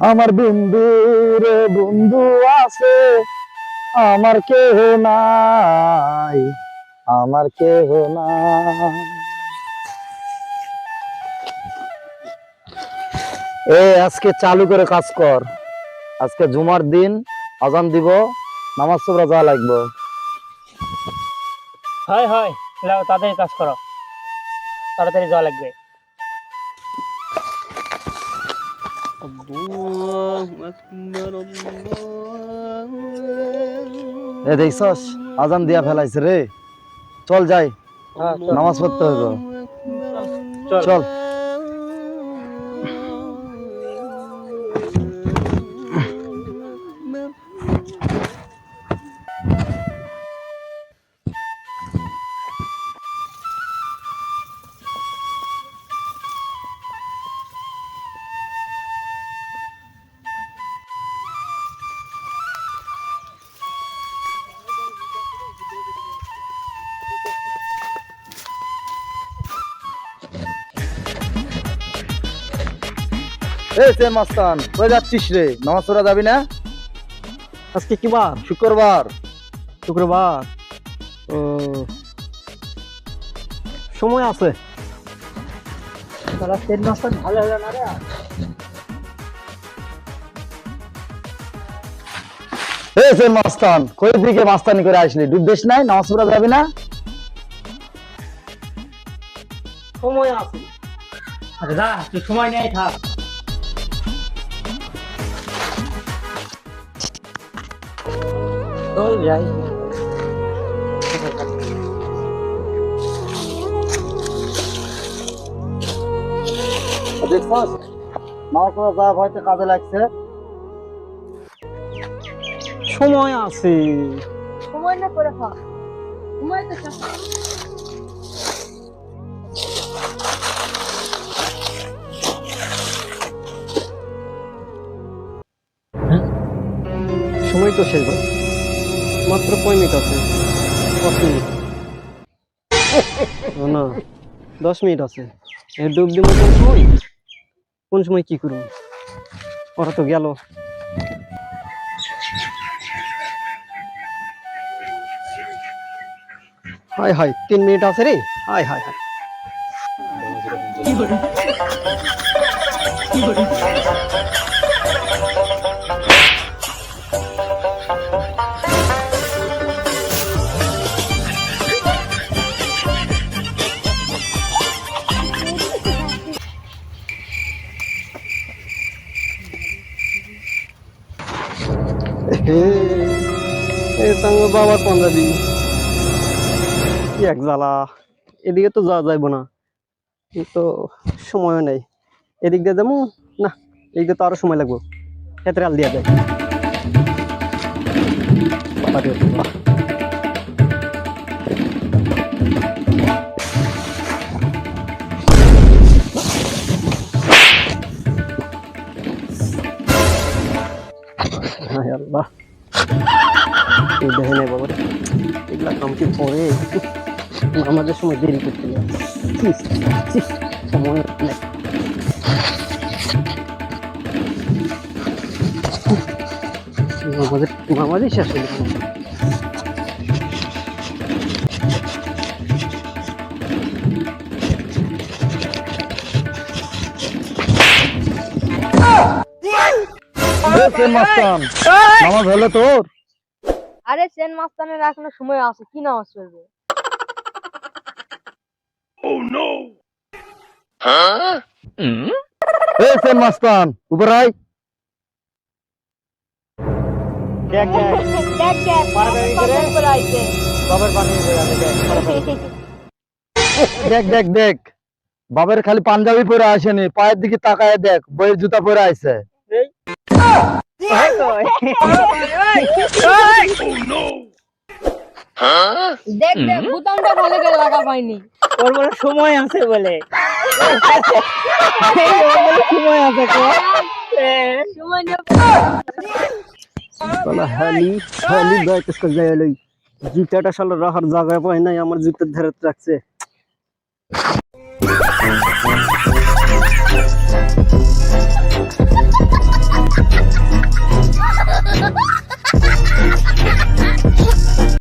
আমার বন্ধু রে বন্ধু আছে, আমার কেহ নাই, আমার কেহ নাই। আজকে চালু করে কাজ কর, আজকে জুমার দিন, আজান দিব, নামাজ পড়া যাওয়া লাগবে। হয় হয়, তাড়াতাড়ি কাজ করো, তাড়াতাড়ি যাওয়া লাগবে। দেখছস আজান দিয়া ফেলাইছে রে, চল যাই, নামাজ পড়তে হইব, চল। মাস্তান কই যাচ্ছিস রে? নামাজ পড়া যাবি না? আজকে কি বার? শুক্রবার। শুক্রবার? ও, সময় আছে। তারা তেল মাস্তান ভালো হলো না রে। মাস্তান কই দিকে মাস্তানি করে আসলি? ডুব দিস নাই? নামাজ পড়া যাবি না? সময় আছে। আরে দা, তুই সময় নেই, থাক। চল যাই। দেখছস নামাজ পড়া যা হয়তো কাজে লাগছে। সময় আছে। সময় না করে খা, সময় তো চাই। সময় তো শেষ, মাত্র 5 মিনিট আছে। 5 মিনিট না, 10 মিনিট আছে। এর ডুব দিব কোন সময় কি করব? ওরা তো গেল। হাই হাই, 3 মিনিট আছে রে। হাই হাই হাই, বাবার পাঞ্জাবি কি এক জ্বালা। এদিকে তো যাওয়া যাইব না, তো সময়ও নেই। এদিক দিয়ে যাবো না, এদিক দিয়ে তো আরো সময় লাগবো। ক্ষেত্রে আল দিয়া যায়। আল্লাহ, দেখে নেই বাবা, এগুলা কাম কি পরে আমাদের সময় দেরি করতে সময় নেই। মামাদের শেষ হয়ে গেল। নামাজ হলো তোর? আরে সেন মাস্তানের এখনো সময় আছে, কি নামাজ পড়বে? সেন মাস্তান উপর আয়। দেখ দেখ দেখ দেখ, বাবার খালি পাঞ্জাবি পরে আসেনি, পায়ের দিকে তাকায় দেখ, বইয়ের জুতা পরে আছে। দেখ দেখ, বোতামটা ভালো করে লাগা পাইনি। ওর বলে সময় আছে বলে। সময় আছে, সময় নেই। জুতাটা সালা রাখার জায়গায় পাই নাই, আমার জুতার ধারে রাখছে।